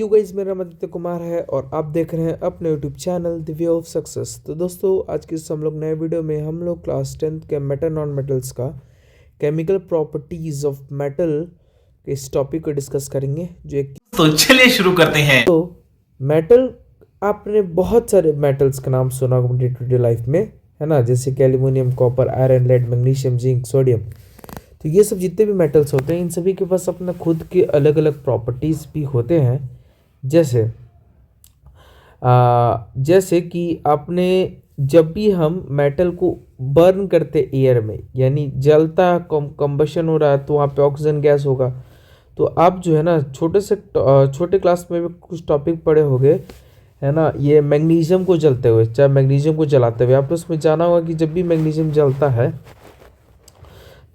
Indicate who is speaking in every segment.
Speaker 1: You guys, मेरा नाम आदित्य कुमार है और आप देख रहे हैं अपने YouTube channel the way of success. तो दोस्तों, आज की इस हम लोग नए वीडियो में हम लोग क्लास 10th के मेटल नॉन मेटल्स का केमिकल प्रॉपर्टीज ऑफ मेटल के इस टॉपिक को डिस्कस करेंगे। जो एक
Speaker 2: तो चलिए शुरू करते हैं।
Speaker 1: तो मेटल, आपने बहुत सारे मेटल्स का नाम सुना होगा डे टू डे लाइफ में, है ना, जैसे कि aluminium, copper, iron, lead, magnesium, zinc, sodium. तो ये सब जितने भी मेटल्स होते हैं इन सभी के पास अपना खुद के अलग अलग प्रॉपर्टीज़ भी होते हैं। जैसे कि आपने जब भी हम मेटल को बर्न करते एयर में, यानी जलता कंबशन हो रहा है तो वहाँ पे ऑक्सीजन गैस होगा। तो आप जो है ना छोटे क्लास में भी कुछ टॉपिक पढ़े होंगे, है ना, ये मैग्नीशियम को जलते हुए, चाहे मैग्नीशियम को जलाते हुए आपने उसमें जाना होगा कि जब भी मैग्नीशियम जलता है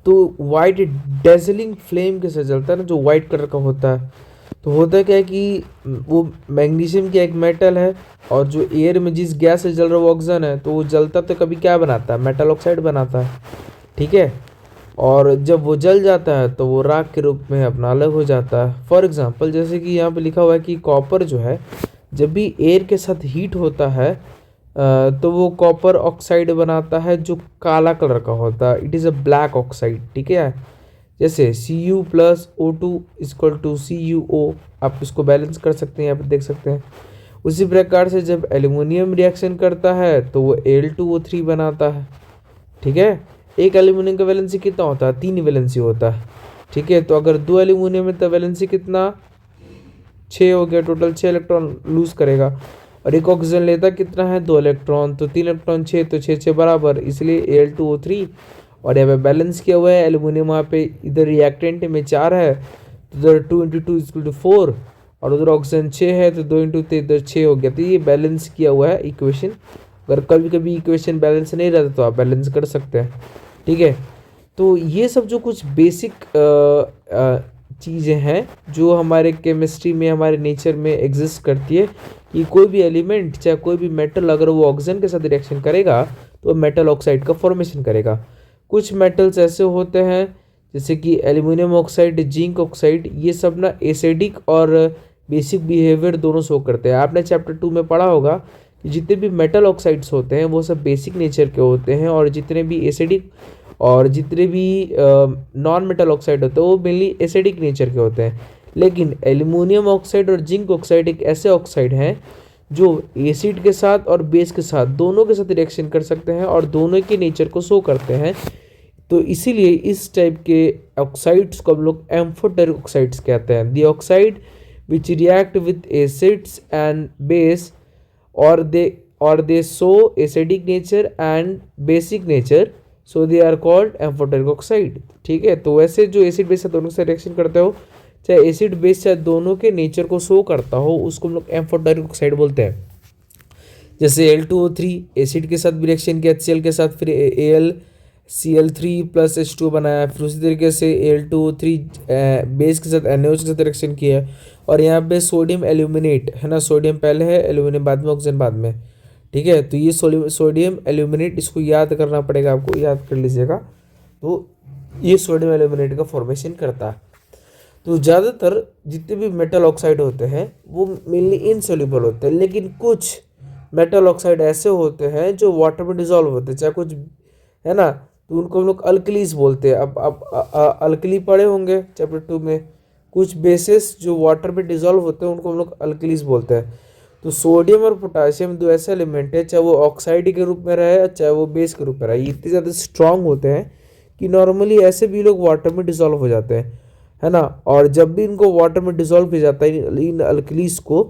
Speaker 1: तो वाइट डेजलिंग फ्लेम के साथ जलता है ना, जो वाइट कलर का होता है। तो होता क्या है कि वो मैग्नीशियम की एक मेटल है और जो एयर में जिस गैस से जल रहा है वो ऑक्सीजन है, तो वो जलता तो कभी क्या बनाता है, मेटल ऑक्साइड बनाता है, ठीक है। और जब वो जल जाता है तो वो राख के रूप में अपना अलग हो जाता है। फॉर एग्जांपल, जैसे कि यहाँ पे लिखा हुआ है कि कॉपर जो है जब भी एयर के साथ हीट होता है तो वो कॉपर ऑक्साइड बनाता है जो काला कलर का होता है। It is a black oxide, ठीक है। जैसे Cu plus O2 equal to CuO, आप इसको बैलेंस कर सकते हैं, यहाँ पे देख सकते हैं। उसी प्रकार से जब एल्यूमिनियम रिएक्शन करता है तो वो Al2O3 बनाता है, ठीक है। एक एल्यूमिनियम का वैलेंसी कितना होता है, 3 वैलेंसी होता है, ठीक है। तो अगर 2 एल्यूमिनियम है तो वैलेंसी कितना, 6 हो गया, टोटल 6 इलेक्ट्रॉन लूज करेगा। और एक ऑक्सीजन लेता कितना है, 2 इलेक्ट्रॉन, तो 3 इलेक्ट्रॉन 6, तो 6 6 बराबर, इसलिए Al2O3। और यहाँ पे बैलेंस किया हुआ है, एल्यूमिनियम वहाँ पे इधर रिएक्टेंट में 4 है तो इधर 2 × 2 = 4, और उधर ऑक्सीजन 6 है तो 2 × 3 इधर 6 हो गया। तो ये बैलेंस किया हुआ है इक्वेशन। अगर कभी कभी इक्वेशन बैलेंस नहीं रहता तो आप बैलेंस कर सकते हैं, ठीक है। तो ये सब जो कुछ बेसिक चीज़ें हैं जो हमारे केमिस्ट्री में, हमारे नेचर में एग्जिस्ट करती है, कि कोई भी एलिमेंट, चाहे कोई भी मेटल, अगर वो ऑक्सीजन के साथ रिएक्शन करेगा तो मेटल ऑक्साइड का फॉर्मेशन करेगा। कुछ मेटल्स ऐसे होते हैं जैसे कि एल्यूमिनियम ऑक्साइड, जिंक ऑक्साइड, ये सब ना एसिडिक और बेसिक बिहेवियर दोनों शो करते हैं। आपने चैप्टर 2 में पढ़ा होगा कि जितने भी मेटल ऑक्साइड्स होते हैं वो सब बेसिक नेचर के होते हैं, और जितने भी एसिडिक और जितने भी नॉन मेटल ऑक्साइड होते हैं वो मेनली एसिडिक नेचर के होते हैं। लेकिन एल्यूमिनियम ऑक्साइड और जिंक ऑक्साइड एक ऐसे ऑक्साइड हैं जो एसिड के साथ और बेस के साथ, दोनों के साथ रिएक्शन कर सकते हैं और दोनों के नेचर को शो करते हैं। तो इसीलिए इस टाइप के ऑक्साइड्स को हम लोग एम्फोटेरिक ऑक्साइड्स कहते हैं। The oxide which react with acids and base, और they show acidic nature and basic nature, so they are called amphoteric oxide, ठीक है। तो वैसे जो एसिड बेस से दोनों से रिएक्शन करते हो, चाहे एसिड बेस चाहे दोनों के नेचर को शो करता हो, उसको हम लोग एम्फोटेरिक ऑक्साइड बोलते हैं। जैसे Al2O3 एसिड के साथ भी रिएक्शन किया HCl के साथ, फिर AlCl3 प्लस H2 बनाया, फिर उसी तरीके से Al2O3 बेस के साथ NaOH के साथ रिएक्शन किया। और यहाँ पे सोडियम एल्यूमिनेट, है ना, सोडियम पहले है, एल्यूमिनियम बाद में, ऑक्सीजन बाद में, ठीक है। तो ये सोडियम एल्यूमिनेट, इसको याद करना पड़ेगा आपको, याद कर लीजिएगा। तो ये सोडियम एल्यूमिनेट का फॉर्मेशन करता है। तो ज़्यादातर जितने भी मेटल ऑक्साइड होते हैं वो मेनली इनसोल्यूबल होते हैं, लेकिन कुछ मेटल ऑक्साइड ऐसे होते हैं जो वाटर में डिजॉल्व होते हैं, चाहे कुछ, है ना, तो उनको हम लोग अल्कलीज बोलते हैं। अब अल्कली पढ़े होंगे चैप्टर 2 में, कुछ बेसिस जो वाटर में डिजॉल्व होते हैं उनको हम लोग अल्कलीज बोलते हैं। तो सोडियम और पोटाशियम दो ऐसे एलिमेंट है, चाहे वो ऑक्साइड के रूप में रहे चाहे वो बेस के रूप में रहे, ये इतने ज़्यादा स्ट्रांग होते हैं कि नॉर्मली ऐसे भी लोग वाटर में डिजॉल्व हो जाते हैं, है ना। और जब भी इनको वाटर में डिजॉल्व किया जाता है इन अल्कलीज को,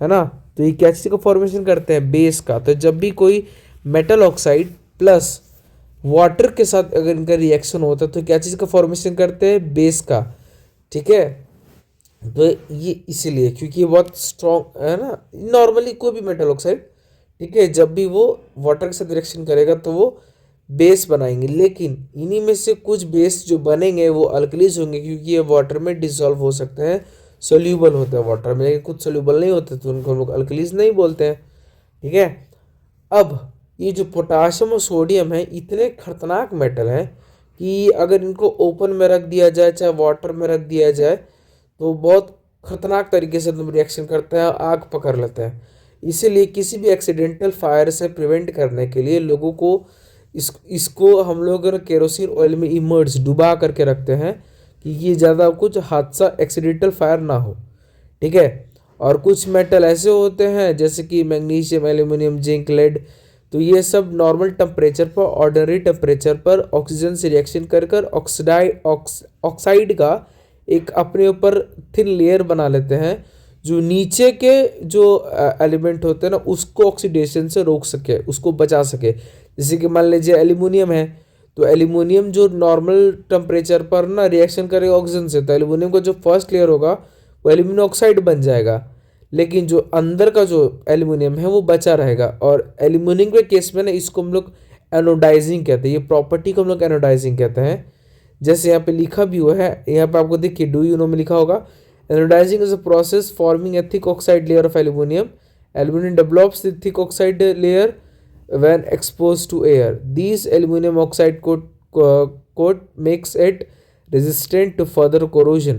Speaker 1: है ना, तो ये क्या चीज़ का फॉर्मेशन करते हैं, बेस का। तो जब भी कोई मेटल ऑक्साइड प्लस वाटर के साथ अगर इनका रिएक्शन होता है तो क्या चीज़ का फॉर्मेशन करते हैं, बेस का, ठीक है। तो ये इसीलिए क्योंकि ये बहुत स्ट्रॉन्ग है ना, नॉर्मली कोई भी मेटल ऑक्साइड, ठीक है, जब भी वो वाटर के साथ रिएक्शन करेगा तो वो बेस बनाएंगे। लेकिन इन्हीं में से कुछ बेस जो बनेंगे वो अल्कलीज होंगे, क्योंकि ये वाटर में डिसॉल्व हो सकते हैं, सोल्यूबल होते हैं वाटर में, लेकिन कुछ सोल्यूबल नहीं होते तो उनको हम लोग अल्कलीज नहीं बोलते हैं, ठीक है। अब ये जो पोटाशियम और सोडियम है इतने खतरनाक मेटल हैं कि अगर इनको ओपन में रख दिया जाए चाहे वाटर में रख दिया जाए तो बहुत खतरनाक तरीके से तुम रिएक्शन करते हैं, आग पकड़ लेते हैं। इसीलिए किसी भी एक्सीडेंटल फायर से प्रिवेंट करने के लिए लोगों को इसको हम लोग अगर केरोसिन ऑयल में इमर्ज डुबा करके रखते हैं कि ये ज़्यादा कुछ हादसा एक्सीडेंटल फायर ना हो, ठीक है। और कुछ मेटल ऐसे होते हैं जैसे कि मैग्नीशियम, एल्यूमिनियम, जिंक, लेड, तो ये सब नॉर्मल टेम्परेचर पर, ऑर्डिनरी टेम्परेचर पर ऑक्सीजन से रिएक्शन कर कर ऑक्साइड का एक अपने ऊपर थिन लेयर बना लेते हैं जो नीचे के जो एलिमेंट होते हैं ना उसको ऑक्सीडेशन से रोक सके, उसको बचा सके। जैसे कि मान लीजिए एल्यूमिनियम है, तो एल्यूमिनियम जो नॉर्मल टेम्परेचर पर ना रिएक्शन करेगा ऑक्सीजन से, तो एल्यूमिनियम का जो फर्स्ट लेयर होगा वो एल्यूमिनियम ऑक्साइड बन जाएगा, लेकिन जो अंदर का जो एल्यूमिनियम है वो बचा रहेगा। और एल्यूमिनियम के केस में ना इसको हम लोग एनोडाइजिंग कहते हैं, ये प्रॉपर्टी को हम लोग एनोडाइजिंग कहते हैं। जैसे यहाँ पे लिखा भी हुआ है, यहाँ पे आपको देखिए डू यू नो में लिखा होगा, anodising is a process forming a thick oxide layer of aluminium. Aluminium develops the thick oxide layer when exposed to air. These aluminum oxide coat makes it resistant to further corrosion,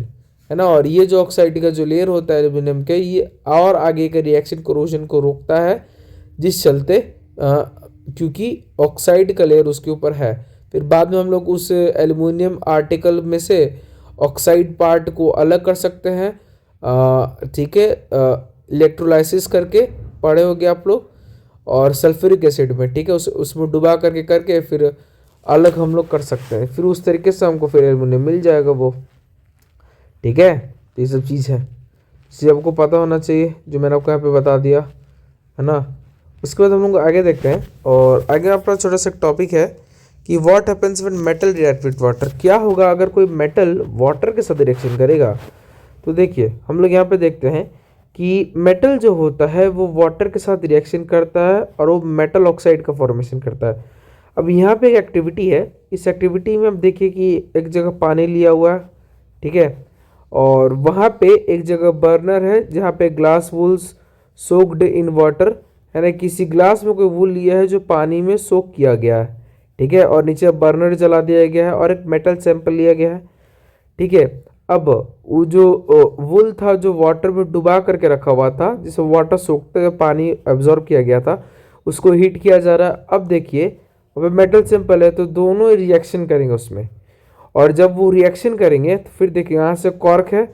Speaker 1: है ना। और ये जो oxide का जो layer होता है aluminium के, ये और आगे के रिएक्शन कोरोजन को रोकता है, जिस चलते क्योंकि ऑक्साइड का लेयर उसके ऊपर है। फिर बाद में हम लोग उस एल्यूमिनियम आर्टिकल में से ऑक्साइड पार्ट को अलग कर सकते हैं, ठीक है, इलेक्ट्रोलाइसिस करके, पढ़े होगे आप लोग, और सल्फ्यूरिक एसिड में, ठीक है, उसमें डुबा करके फिर अलग हम लोग कर सकते हैं। फिर उस तरीके से हमको फिर एल्यूमिनियम मिल जाएगा वो, ठीक है। तो ये सब चीज़ है, इसे आपको पता होना चाहिए जो मैंने आपको यहाँ पे बता दिया, है ना। उसके बाद हम लोग आगे देखते हैं, और आगे अपना छोटा सा टॉपिक है कि what happens when metal react with water. क्या होगा अगर कोई मेटल वाटर के साथ रिएक्शन करेगा। तो देखिए हम लोग यहाँ पे देखते हैं कि मेटल जो होता है वो वाटर के साथ रिएक्शन करता है और वो मेटल ऑक्साइड का फॉर्मेशन करता है। अब यहाँ पे एक एक्टिविटी है, इस एक्टिविटी में आप देखिए कि एक जगह पानी लिया हुआ है, ठीक है, और वहाँ पे एक जगह बर्नर है जहाँ पे glass wools soaked in water, है ना। किसी ग्लास में कोई वूल लिया है जो पानी में सोक किया गया है, ठीक है, और नीचे बर्नर जला दिया गया है और एक मेटल सैंपल लिया गया है, ठीक है। अब वो जो वुल था जो वाटर में डुबा करके रखा हुआ था, जिसे वाटर सोखते हुए पानी एब्जॉर्ब किया गया था, उसको हीट किया जा रहा है। अब देखिए अब मेटल सैंपल है तो दोनों रिएक्शन करेंगे उसमें, और जब वो रिएक्शन करेंगे तो फिर देखिए यहाँ से कॉर्क है,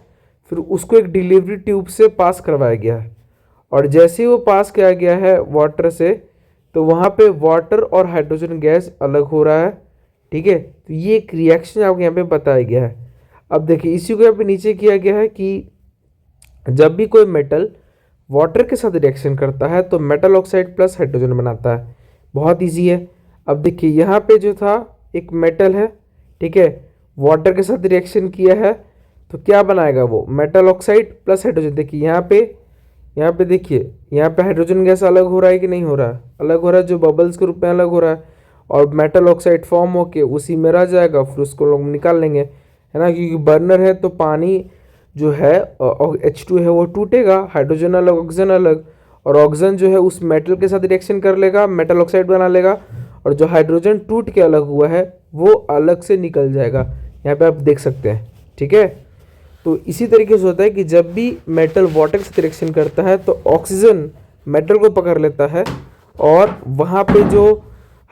Speaker 1: फिर उसको एक डिलीवरी ट्यूब से पास करवाया गया है, और जैसे ही वो पास किया गया है वाटर से, तो वहाँ पे वाटर और हाइड्रोजन गैस अलग हो रहा है, ठीक है। तो ये एक रिएक्शन आपको यहाँ पे बताया गया है। अब देखिए इसी को यहाँ पे नीचे किया गया है कि जब भी कोई मेटल वाटर के साथ रिएक्शन करता है तो मेटल ऑक्साइड प्लस हाइड्रोजन बनाता है। बहुत इजी है। अब देखिए यहाँ पे जो था एक मेटल है, ठीक है, वाटर के साथ रिएक्शन किया है तो क्या बनाएगा वो, मेटल ऑक्साइड प्लस हाइड्रोजन। देखिए यहाँ पे देखिए यहाँ पे हाइड्रोजन गैस अलग हो रहा है कि नहीं हो रहा है, अलग हो रहा है, जो बबल्स के रूप में अलग हो रहा है, और मेटल ऑक्साइड फॉर्म होके उसी में रह जाएगा, फिर उसको लोग निकाल लेंगे, है ना। क्योंकि बर्नर है तो पानी जो है H2 है वो टूटेगा, हाइड्रोजन अलग ऑक्सीजन अलग, और ऑक्सीजन जो है उस मेटल के साथ रिएक्शन कर लेगा, मेटल ऑक्साइड बना लेगा, और जो हाइड्रोजन टूट के अलग हुआ है वो अलग से निकल जाएगा। यहाँ पे आप देख सकते हैं, ठीक है। तो इसी तरीके से होता है कि जब भी मेटल वाटर के साथ रिएक्शन करता है तो ऑक्सीजन मेटल को पकड़ लेता है और वहाँ पे जो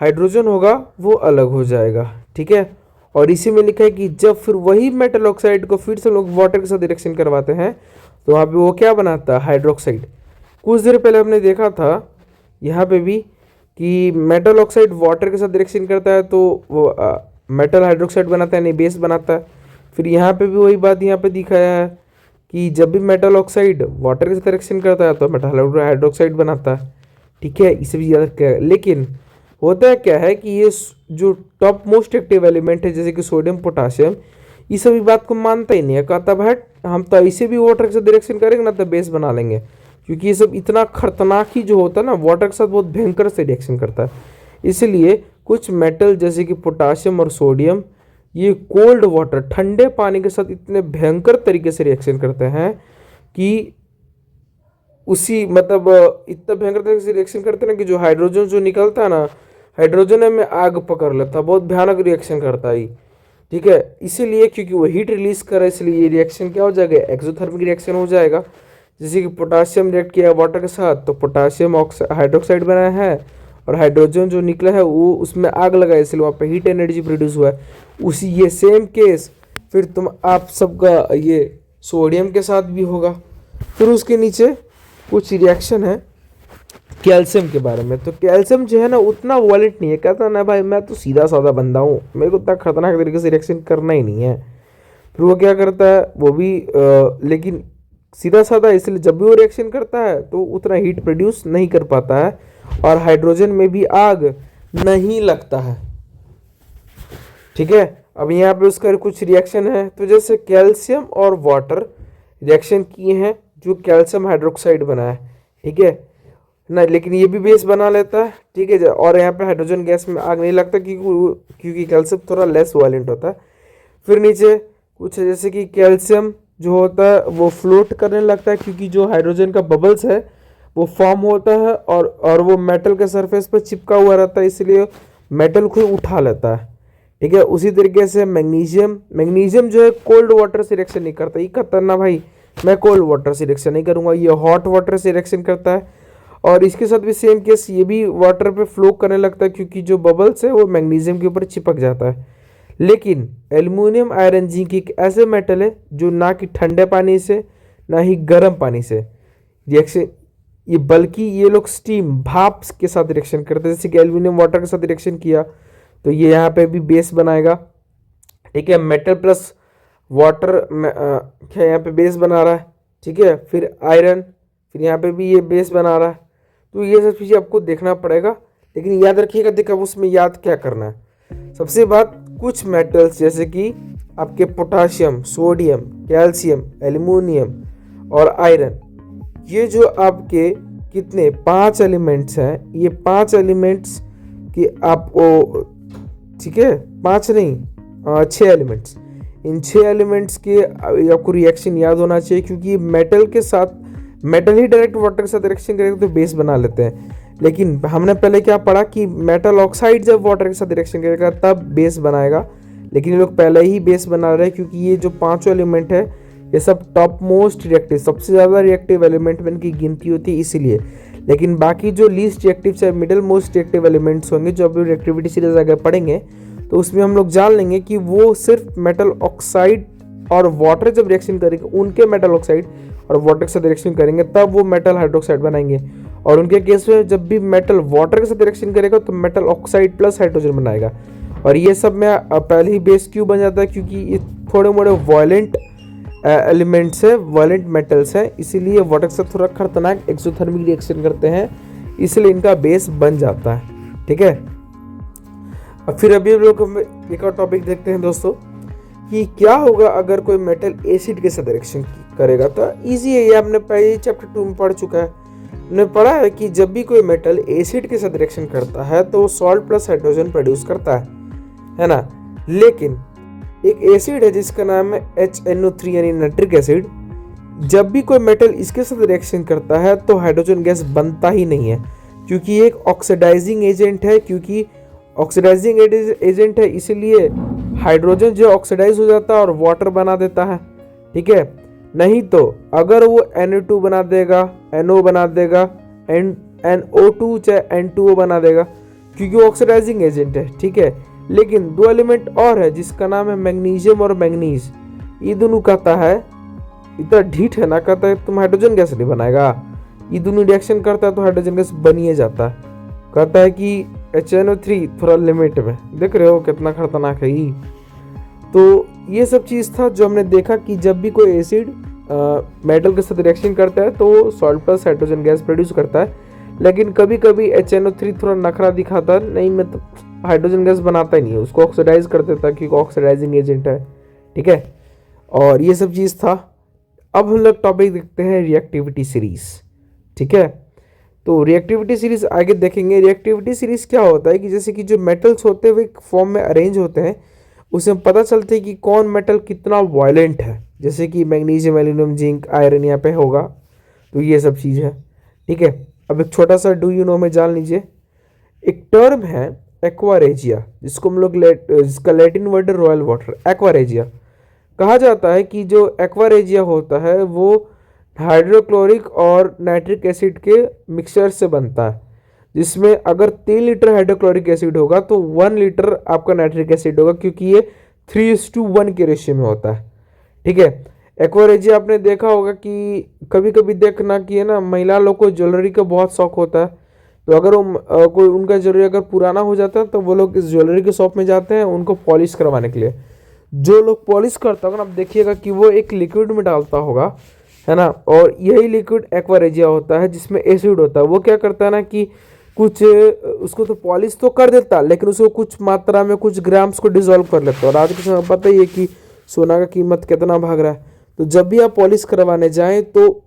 Speaker 1: हाइड्रोजन होगा वो अलग हो जाएगा, ठीक है। और इसी में लिखा है कि जब फिर वही मेटल ऑक्साइड को फिर से लोग वाटर के साथ रिएक्शन करवाते हैं तो वहाँ पे वो क्या बनाता है, हाइड्रोक्साइड। कुछ देर पहले हमने देखा था यहाँ पे भी कि मेटल ऑक्साइड वाटर के साथ रिएक्शन करता है तो वो मेटल हाइड्रोक्साइड बनाता है, नहीं बेस बनाता है। फिर यहाँ पे भी वही बात यहाँ पे दिखाया है कि जब भी मेटल ऑक्साइड वाटर के साथ रिएक्शन करता है तो मेटल हाइड्रोक्साइड बनाता है, ठीक है। इसे भी याद रखिएगा। लेकिन होता है क्या है कि ये जो टॉप मोस्ट एक्टिव एलिमेंट है जैसे कि सोडियम, पोटाशियम, ये सभी बात को मानता ही नहीं है, कहता भाई हम तो ऐसे भी वाटर के साथ रिएक्शन करेंगे ना तो बेस बना लेंगे, क्योंकि ये सब इतना खतरनाक ही जो होता है ना वाटर के साथ बहुत भयंकर से रिएक्शन करता है। इसलिए कुछ मेटल जैसे कि पोटाशियम और सोडियम ये कोल्ड वाटर, ठंडे पानी के साथ इतने भयंकर तरीके से रिएक्शन करते हैं कि उसी मतलब इतना भयंकर तरीके से रिएक्शन करते हैं ना कि जो हाइड्रोजन जो निकलता है ना, हाइड्रोजन में आग पकड़ लेता है, बहुत भयानक रिएक्शन करता है। ठीक है, इसीलिए क्योंकि वो हीट रिलीज कर रहा है, इसलिए ये रिएक्शन क्या हो जाएगा, एक्सोथर्मिक रिएक्शन हो जाएगा। जैसे कि पोटासियम रिएक्ट किया वाटर के साथ तो पोटासियम हाइड्रोक्साइड बना है, और हाइड्रोजन जो निकला है वो उसमें आग लगा है, इसलिए वहाँ पे हीट एनर्जी प्रोड्यूस हुआ है। उसी ये सेम केस फिर तुम आप सबका ये सोडियम के साथ भी होगा। फिर उसके नीचे कुछ रिएक्शन है कैल्शियम के बारे में। तो कैल्शियम जो है ना उतना वॉलेट नहीं है, कहता ना भाई मैं तो सीधा साधा बंदा हूँ, मेरे को इतना खतरनाक तरीके से रिएक्शन करना ही नहीं है। फिर वो क्या करता है, वो भी लेकिन सीधा साधा, इसलिए जब भी वो रिएक्शन करता है तो उतना हीट प्रोड्यूस नहीं कर पाता है, और हाइड्रोजन में भी आग नहीं लगता है। ठीक है, अब यहाँ पे उसका कुछ रिएक्शन है। तो जैसे कैल्शियम और वाटर रिएक्शन किए हैं, जो कैल्शियम हाइड्रोक्साइड बना है, ठीक है ना, लेकिन ये भी बेस बना लेता है। ठीक है, और यहाँ पे हाइड्रोजन गैस में आग नहीं लगता क्योंकि कैल्शियम थोड़ा लेस वायलेंट होता है। फिर नीचे कुछ है, जैसे कि कैल्शियम जो होता है वो फ्लोट करने लगता है, क्योंकि जो हाइड्रोजन का बबल्स है वो फॉर्म होता है, और वो मेटल के सरफेस पर चिपका हुआ रहता है, इसलिए मेटल को उठा लेता है। ठीक है, उसी तरीके से मैग्नीशियम जो है कोल्ड वाटर से रिएक्शन नहीं करता। ये खतरनाक भाई, मैं कोल्ड वाटर से रिएक्शन नहीं करूँगा, ये हॉट वाटर से रिएक्शन करता है। और इसके साथ भी सेम केस, ये भी वाटर पे फ्लो करने लगता है, क्योंकि जो बबल्स है वो मैग्नीशियम के ऊपर चिपक जाता है। लेकिन एल्युमिनियम आयरन जिंक एक ऐसे मेटल है जो ना कि ठंडे पानी से ना ही गर्म पानी से रिएक्शन, ये बल्कि ये लोग स्टीम भाप के साथ रिएक्शन करते हैं। जैसे कि एल्युमिनियम वाटर के साथ रिएक्शन किया तो ये यहाँ पे भी बेस बनाएगा। ठीक है, मेटल प्लस वाटर क्या यहाँ पे बेस बना रहा है। ठीक है, फिर आयरन, फिर यहाँ पे भी ये बेस बना रहा है। तो ये सब चीज़ें आपको देखना पड़ेगा, लेकिन याद रखिएगा, देखा उसमें याद क्या करना है। सबसे बात, कुछ मेटल्स जैसे कि आपके पोटाशियम, सोडियम, कैल्शियम, एल्युमिनियम और आयरन, ये जो आपके कितने 5 एलिमेंट्स हैं, ये 5 एलिमेंट्स की आपको, ठीक है 5 नहीं 6 एलिमेंट्स, इन 6 एलिमेंट्स के आपको रिएक्शन याद होना चाहिए, क्योंकि मेटल के साथ, मेटल ही डायरेक्ट वाटर के साथ रिएक्शन करेगा तो बेस बना लेते हैं। लेकिन हमने पहले क्या पढ़ा कि मेटल ऑक्साइड जब वाटर के साथ रिएक्शन करेगा तब बेस बनाएगा, लेकिन ये लोग पहले ही बेस बना रहे हैं, क्योंकि ये जो 5 एलिमेंट है ये सब टॉप मोस्ट रिएक्टिव, सबसे ज़्यादा रिएक्टिव एलिमेंट में इनकी गिनती होती है इसीलिए। लेकिन बाकी जो लीस्ट रिएक्टिव चाहे मिडिल मोस्ट रिएक्टिव एलिमेंट्स होंगे, जो अभी रिएक्टिविटी सीरीज आगे पढ़ेंगे तो उसमें हम लोग जान लेंगे कि वो सिर्फ मेटल ऑक्साइड और वाटर जब रिएक्शन करेंगे, उनके मेटल ऑक्साइड और वाटर के साथ रिएक्शन करेंगे तब वो मेटल हाइड्रोक्साइड बनाएंगे, और उनके केस में जब भी मेटल वाटर के साथ रिएक्शन करेगा तो मेटल ऑक्साइड प्लस हाइड्रोजन बनाएगा। और ये सब में पहले ही बेस क्यों बन जाता है, क्योंकि ये थोड़े मोड़े वायलेंट एलिमेंट्स है, वायलेंट मेटल्स हैं, इसीलिए वाटर के साथ थोड़ा खतरनाक एक्सोथर्मिक रिएक्शन करते हैं, इसलिए इनका बेस बन जाता है। ठीक है, अब फिर अभी हम लोग एक और टॉपिक देखते हैं दोस्तों, कि क्या होगा अगर कोई मेटल एसिड के साथ रिएक्शन करेगा। तो इजी है, ये आपने पहले चैप्टर 2 में पढ़ चुका है। हमने पढ़ा है कि जब भी कोई मेटल एसिड के साथ रिएक्शन करता है तो वो सॉल्ट प्लस हाइड्रोजन प्रोड्यूस करता है ना। लेकिन एक एसिड है जिसका नाम है HNO3 यानी नाइट्रिक एसिड, जब भी कोई मेटल इसके साथ रिएक्शन करता है तो हाइड्रोजन गैस बनता ही नहीं है, क्योंकि ये एक ऑक्सीडाइजिंग एजेंट है। क्योंकि ऑक्सीडाइजिंग एजेंट है इसलिए हाइड्रोजन जो ऑक्सीडाइज हो जाता है और वाटर बना देता है। ठीक है, नहीं तो अगर वो Na2 बना देगा, NO बना देगा, NO2 चाहे N2O बना देगा, क्योंकि वो ऑक्सीडाइजिंग एजेंट है। ठीक है, लेकिन 2 एलिमेंट और है जिसका नाम है मैग्नीशियम और मैंगनीज, ये दोनों कहता है, इतना ढीठ है ना, कहता है तुम हाइड्रोजन गैस नहीं बनाएगा, ये दोनों रिएक्शन करता है तो हाइड्रोजन गैस बनिए जाता है। कहता है कि HNO3 थोड़ा लिमिट में, देख रहे हो कितना खतरनाक है ये। तो ये सब चीज़ था जो हमने देखा कि जब भी कोई एसिड मेटल के साथ रिएक्शन करता है तो salt plus hydrogen gas produce करता है, लेकिन कभी कभी HNO3 थोड़ा नखरा दिखाता है, नहीं मैं तो हाइड्रोजन गैस बनाता ही नहीं है, उसको ऑक्सीडाइज कर देता है क्योंकि ऑक्सीडाइजिंग एजेंट है। ठीक है, और ये सब चीज़ था। अब हम लोग टॉपिक देखते हैं रिएक्टिविटी सीरीज। ठीक है, तो रिएक्टिविटी सीरीज आगे देखेंगे। रिएक्टिविटी सीरीज क्या होता है कि जैसे कि जो मेटल्स होते हैं वो एक फॉर्म में अरेंज होते हैं, उसमें पता चलता है कि कौन मेटल कितना वायलेंट है। जैसे कि मैग्नीशियम, एल्यूमिनियम, जिंक, आयरन यहाँ पे होगा, तो ये सब चीज़ है। ठीक है, अब एक छोटा सा डू यू नो में जान लीजिए। एक टर्म है एक्वारेजिया, जिसको हम लोग जिसका लैटिन वर्ड है रॉयल वाटर, एक्वारेजिया। कहा जाता है कि जो एक्वारेजिया होता है वो हाइड्रोक्लोरिक और नाइट्रिक एसिड के मिक्सचर से बनता है, जिसमें अगर 3 लीटर हाइड्रोक्लोरिक एसिड होगा तो 1 लीटर आपका नाइट्रिक एसिड होगा, क्योंकि ये 3:1 के रेशियो में होता है। ठीक है। एक्वारेजिया आपने देखा होगा कि कभी कभी देखना कि है ना, महिला लोग को ज्वेलरी का बहुत शौक होता है, तो अगर वो कोई उनका ज्वेलरी अगर पुराना हो जाता है तो वो लोग इस ज्वेलरी के शॉप में जाते हैं उनको पॉलिश करवाने के लिए। जो लोग पॉलिश करता होगा ना, आप देखिएगा कि वो एक लिक्विड में डालता होगा, है ना, और यही लिक्विड एक्वारेजिया होता है जिसमें एसिड होता है। वो क्या करता है ना कि कुछ उसको तो पॉलिश तो कर देता है, लेकिन उसको कुछ मात्रा में कुछ ग्राम्स को डिसॉल्व कर लेता है। और आज के समय पता ही है कि सोना का कीमत कितना भाग रहा है, तो जब भी आप पॉलिश करवाने जाएं तो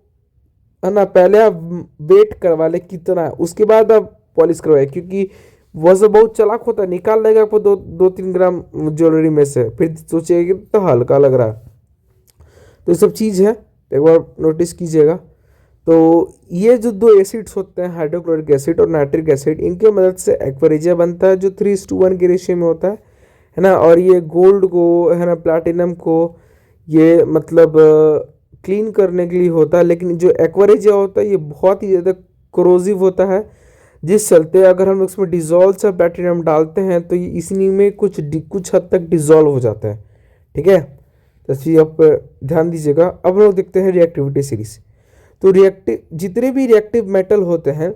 Speaker 1: है ना, पहले आप वेट करवा ले कितना है, उसके बाद आप पॉलिश करवाए, क्योंकि वजन बहुत चालाक होता है, निकाल लेगा आपको 2-3 ग्राम ज्वेलरी में से, फिर सोचिएगा कि तो हल्का लग रहा है। तो ये सब चीज़ है, एक बार नोटिस कीजिएगा। तो ये जो 2 एसिड्स होते हैं, हाइड्रोक्लोरिक एसिड और नाइट्रिक एसिड, इनके मदद से एक्वारेजिया बनता है जो 3:1 के रेशियो में होता है ना। और ये गोल्ड को, है ना, प्लैटिनम को ये मतलब क्लीन करने के लिए होता है। लेकिन जो एक्वारेजिया होता है ये बहुत ही ज़्यादा कोरोसिव होता है, जिस चलते अगर हम इसमें डिजॉल्व सा प्लैटिनम डालते हैं तो ये इसी में कुछ हद तक डिजॉल्व हो जाता है। ठीक है, तो चीज़ आप ध्यान दीजिएगा। अब लोग देखते हैं रिएक्टिविटी सीरीज। तो रिएक्टिव जितने भी रिएक्टिव मेटल होते हैं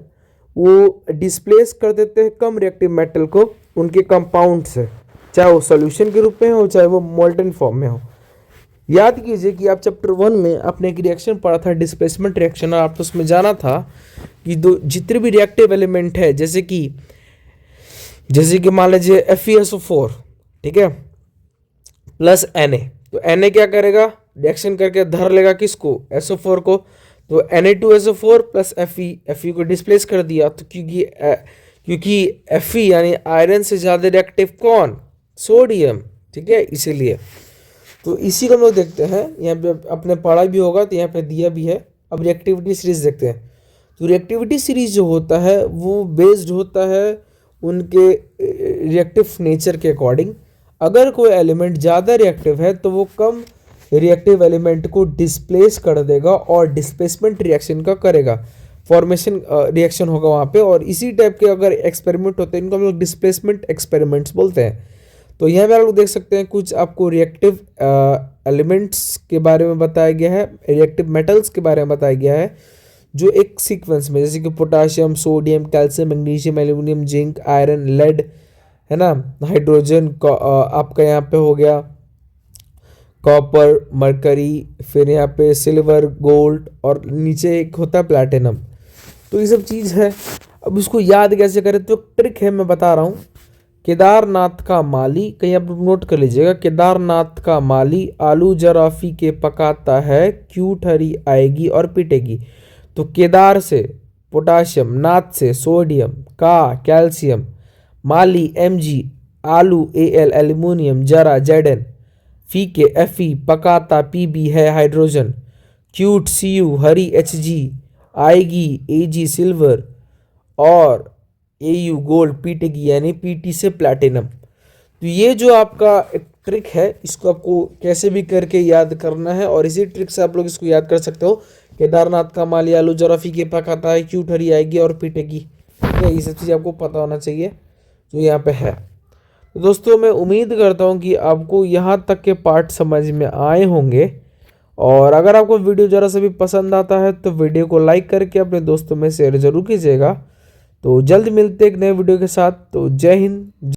Speaker 1: वो डिस्प्लेस कर देते हैं कम रिएक्टिव मेटल को उनके कंपाउंड से, चाहे वो सोल्यूशन के रूप में हो चाहे वो मोल्टन फॉर्म में हो। याद कीजिए कि आप चैप्टर 1 में आपने एक रिएक्शन पढ़ा था, डिस्प्लेसमेंट रिएक्शन, और आपको उसमें जाना था कि जितने भी रिएक्टिव एलिमेंट है, जैसे कि मान लीजिए FeSO4, ठीक है, प्लस Na, तो Na क्या करेगा, रिएक्शन करके धर लेगा किसको, SO4 को, तो Na2SO4 प्लस Fe को डिस्प्लेस कर दिया। तो क्योंकि Fe यानी आयरन से ज़्यादा रिएक्टिव कौन, सोडियम। ठीक है, इसीलिए तो इसी को हम लोग देखते हैं, यहाँ पे अपने पढ़ा भी होगा तो यहाँ पे दिया भी है। अब रिएक्टिविटी सीरीज देखते हैं। तो रिएक्टिविटी सीरीज जो होता है वो बेस्ड होता है उनके रिएक्टिव नेचर के अकॉर्डिंग। अगर कोई एलिमेंट ज़्यादा रिएक्टिव है तो वो कम रिएक्टिव एलिमेंट को डिस्प्लेस कर देगा और डिस्प्लेसमेंट रिएक्शन का करेगा, फॉर्मेशन रिएक्शन होगा वहाँ पे। और इसी टाइप के अगर एक्सपेरिमेंट होते हैं इनको हम लोग डिस्प्लेसमेंट एक्सपेरिमेंट्स बोलते हैं। तो यहाँ पे आप लोग देख सकते हैं कुछ आपको रिएक्टिव एलिमेंट्स के बारे में बताया गया है, रिएक्टिव मेटल्स के बारे में बताया गया है, जो एक सीक्वेंस में, जैसे कि potassium, sodium, calcium, magnesium, aluminium, zinc, iron, lead, है ना, हाइड्रोजन आपका यहाँ पे हो गया कॉपर, मरकरी, फिर यहाँ पे सिल्वर, गोल्ड, और नीचे एक होता है प्लैटिनम। तो ये सब चीज़ है। अब उसको याद कैसे करें, तो ट्रिक है, मैं बता रहा हूँ। केदारनाथ का माली, कहीं आप नोट कर लीजिएगा, केदारनाथ का माली आलू जराफी के पकाता है, क्यूट हरी आएगी और पिटेगी। तो केदार से पोटाशियम, नाथ से सोडियम, का कैल्शियम, माली Mg, आलू Al, एल्यूमिनियम, जरा Zn, फीके Fe, पकाता Pb है हाइड्रोजन, क्यूट Cu, हरी Hg, आएगी Ag सिल्वर, और Au गोल्ड, पीटेगी यानी Pt से प्लैटिनम। तो ये जो आपका एक ट्रिक है, इसको आपको कैसे भी करके याद करना है, और इसी ट्रिक से आप लोग इसको याद कर सकते हो। केदारनाथ का माली आलू जराफी के पकाता है, क्यूट हरी आएगी और पीटेगी। ठीक है, ये सब चीज़ आपको पता होना चाहिए जो यहाँ पे है। तो दोस्तों मैं उम्मीद करता हूँ कि आपको यहाँ तक के पार्ट समझ में आए होंगे, और अगर आपको वीडियो ज़रा सा भी पसंद आता है तो वीडियो को लाइक करके अपने दोस्तों में शेयर जरूर कीजिएगा। तो जल्द मिलते एक नए वीडियो के साथ। तो जय हिंद।